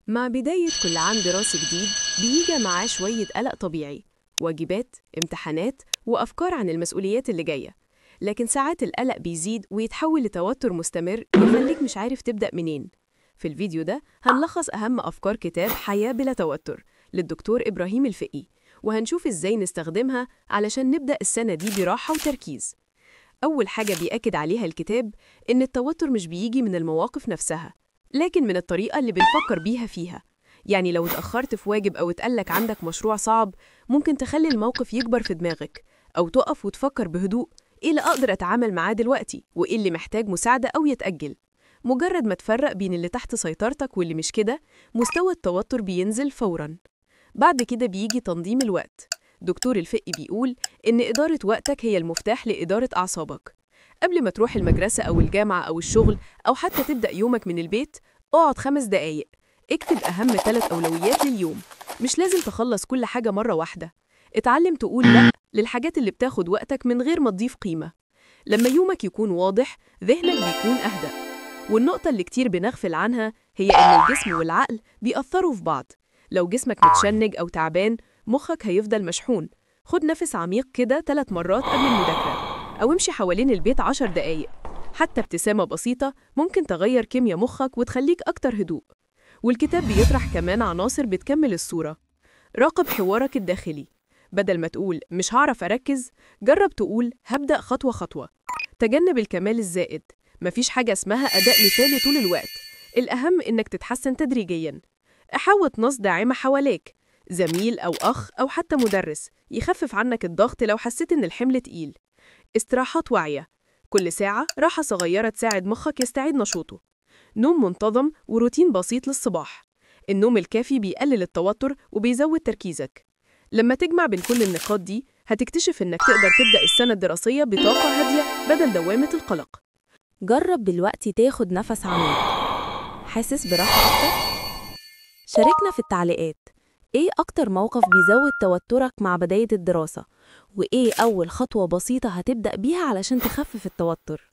مع بداية كل عام دراسي جديد بيجي معاه شوية قلق طبيعي، واجبات، امتحانات، وأفكار عن المسؤوليات اللي جاية. لكن ساعات القلق بيزيد ويتحول لتوتر مستمر يخليك مش عارف تبدأ منين. في الفيديو ده هنلخص أهم أفكار كتاب حياة بلا توتر للدكتور إبراهيم الفقي، وهنشوف إزاي نستخدمها علشان نبدأ السنة دي براحة وتركيز. أول حاجة بيأكد عليها الكتاب إن التوتر مش بيجي من المواقف نفسها، لكن من الطريقة اللي بنفكر بيها فيها. يعني لو اتأخرت في واجب أو اتقالك عندك مشروع صعب، ممكن تخلي الموقف يكبر في دماغك، أو تقف وتفكر بهدوء إيه اللي أقدر أتعامل معاه دلوقتي وإيه اللي محتاج مساعدة أو يتأجل. مجرد ما تفرق بين اللي تحت سيطرتك واللي مش كده، مستوى التوتر بينزل فوراً. بعد كده بيجي تنظيم الوقت. دكتور الفقي بيقول إن إدارة وقتك هي المفتاح لإدارة أعصابك. قبل ما تروح المدرسة أو الجامعة أو الشغل، أو حتى تبدأ يومك من البيت، اقعد 5 دقايق، اكتب أهم 3 أولويات لليوم. مش لازم تخلص كل حاجة مرة واحدة. اتعلم تقول لأ للحاجات اللي بتاخد وقتك من غير ما تضيف قيمة. لما يومك يكون واضح، ذهنك بيكون أهدى. والنقطة اللي كتير بنغفل عنها هي إن الجسم والعقل بيأثروا في بعض. لو جسمك متشنج أو تعبان، مخك هيفضل مشحون. خد نفس عميق كده 3 مرات قبل المذاكرة، أو امشي حوالين البيت 10 دقايق. حتى ابتسامة بسيطة ممكن تغير كيمياء مخك وتخليك أكتر هدوء. والكتاب بيطرح كمان عناصر بتكمل الصورة. راقب حوارك الداخلي. بدل ما تقول مش هعرف أركز، جرب تقول هبدأ خطوة خطوة. تجنب الكمال الزائد. مفيش حاجة اسمها أداء مثالي طول الوقت، الأهم إنك تتحسن تدريجياً. احاوط ناس داعمة حواليك، زميل أو أخ أو حتى مدرس يخفف عنك الضغط لو حسيت إن الحمل تقيل. استراحات واعية. كل ساعة راحة صغيرة تساعد مخك يستعيد نشوطه. نوم منتظم وروتين بسيط للصباح. النوم الكافي بيقلل التوتر وبيزود تركيزك. لما تجمع بين كل النقاط دي، هتكتشف إنك تقدر تبدأ السنة الدراسية بطاقة هادية بدل دوامة القلق. جرب دلوقتي تاخد نفس عميق. حاسس براحة أكتر؟ شاركنا في التعليقات، إيه أكتر موقف بيزود توترك مع بداية الدراسة؟ وإيه أول خطوة بسيطة هتبدأ بيها علشان تخفف التوتر؟